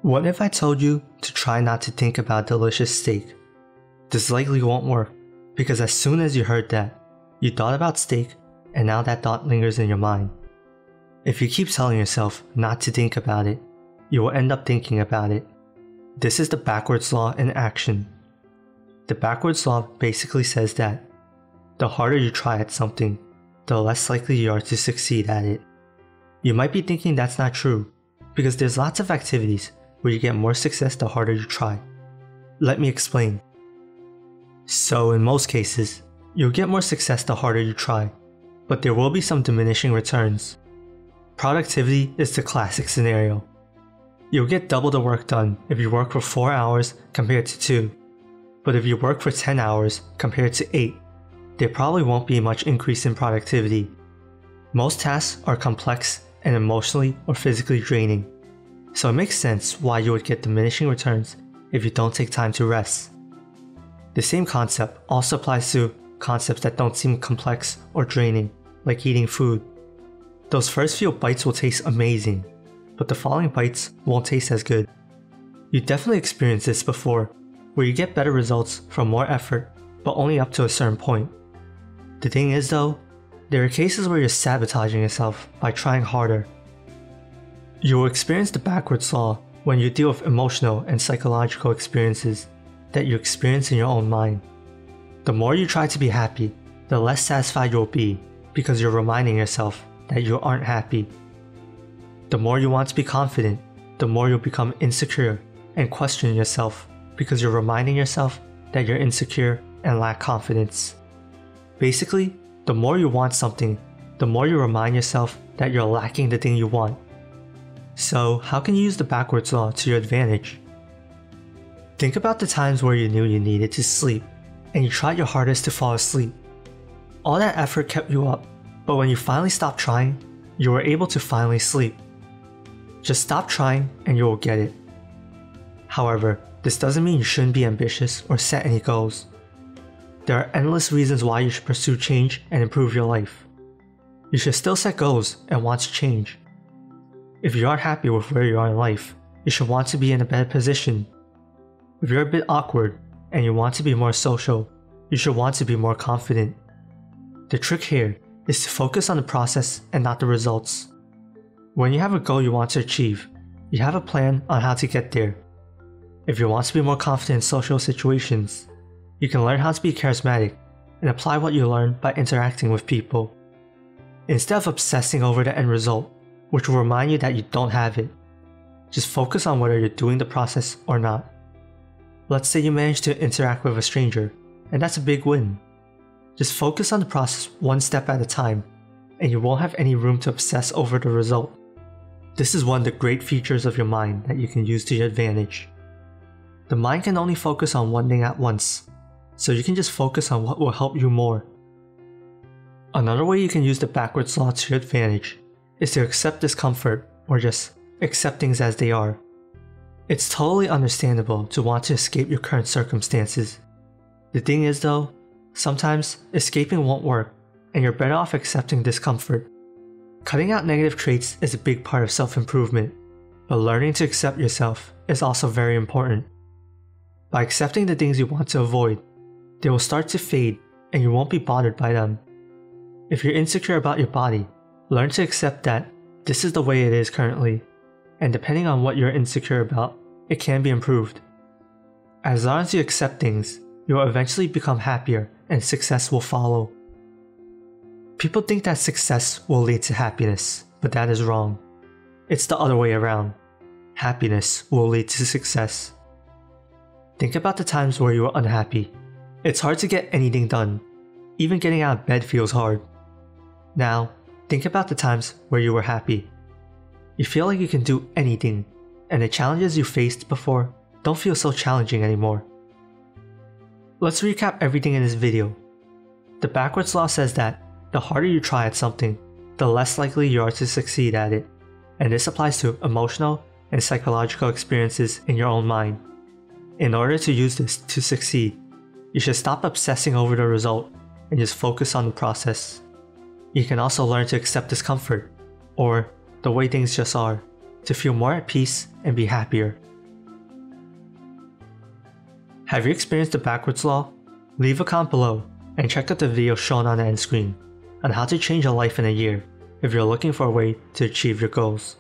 What if I told you to try not to think about delicious steak? This likely won't work, because as soon as you heard that, you thought about steak, and now that thought lingers in your mind. If you keep telling yourself not to think about it, you will end up thinking about it. This is the backwards law in action. The backwards law basically says that the harder you try at something, the less likely you are to succeed at it. You might be thinking that's not true, because there's lots of activities where you get more success the harder you try. Let me explain. So in most cases, you'll get more success the harder you try, but there will be some diminishing returns. Productivity is the classic scenario. You'll get double the work done if you work for 4 hours compared to 2, but if you work for 10 hours compared to 8, there probably won't be much increase in productivity. Most tasks are complex and emotionally or physically draining, so it makes sense why you would get diminishing returns if you don't take time to rest. The same concept also applies to concepts that don't seem complex or draining, like eating food. Those first few bites will taste amazing, but the following bites won't taste as good. You definitely experienced this before, where you get better results from more effort, but only up to a certain point. The thing is though, there are cases where you're sabotaging yourself by trying harder. You will experience the backwards law when you deal with emotional and psychological experiences that you experience in your own mind. The more you try to be happy, the less satisfied you'll be because you're reminding yourself that you aren't happy. The more you want to be confident, the more you'll become insecure and question yourself because you're reminding yourself that you're insecure and lack confidence. Basically, the more you want something, the more you remind yourself that you're lacking the thing you want. So, how can you use the backwards law to your advantage? Think about the times where you knew you needed to sleep, and you tried your hardest to fall asleep. All that effort kept you up, but when you finally stopped trying, you were able to finally sleep. Just stop trying and you will get it. However, this doesn't mean you shouldn't be ambitious or set any goals. There are endless reasons why you should pursue change and improve your life. You should still set goals and want to change. If you aren't happy with where you are in life, you should want to be in a better position. If you're a bit awkward and you want to be more social, you should want to be more confident. The trick here is to focus on the process and not the results. When you have a goal you want to achieve, you have a plan on how to get there. If you want to be more confident in social situations, you can learn how to be charismatic and apply what you learn by interacting with people. Instead of obsessing over the end result, which will remind you that you don't have it, just focus on whether you're doing the process or not. Let's say you manage to interact with a stranger, and that's a big win. Just focus on the process one step at a time, and you won't have any room to obsess over the result. This is one of the great features of your mind that you can use to your advantage. The mind can only focus on one thing at once, so you can just focus on what will help you more. Another way you can use the backwards law to your advantage is to accept discomfort, or just accept things as they are. It's totally understandable to want to escape your current circumstances. The thing is though, sometimes escaping won't work, and you're better off accepting discomfort. Cutting out negative traits is a big part of self-improvement, but learning to accept yourself is also very important. By accepting the things you want to avoid, they will start to fade and you won't be bothered by them. If you're insecure about your body, learn to accept that this is the way it is currently, and depending on what you're insecure about, it can be improved. As long as you accept things, you will eventually become happier and success will follow. People think that success will lead to happiness, but that is wrong. It's the other way around. Happiness will lead to success. Think about the times where you were unhappy. It's hard to get anything done. Even getting out of bed feels hard. Now, think about the times where you were happy. You feel like you can do anything, and the challenges you faced before don't feel so challenging anymore. Let's recap everything in this video. The backwards law says that the harder you try at something, the less likely you are to succeed at it, and this applies to emotional and psychological experiences in your own mind. In order to use this to succeed, you should stop obsessing over the result and just focus on the process. You can also learn to accept discomfort, or the way things just are, to feel more at peace and be happier. Have you experienced the backwards law? Leave a comment below and check out the video shown on the end screen on how to change your life in a year if you're looking for a way to achieve your goals.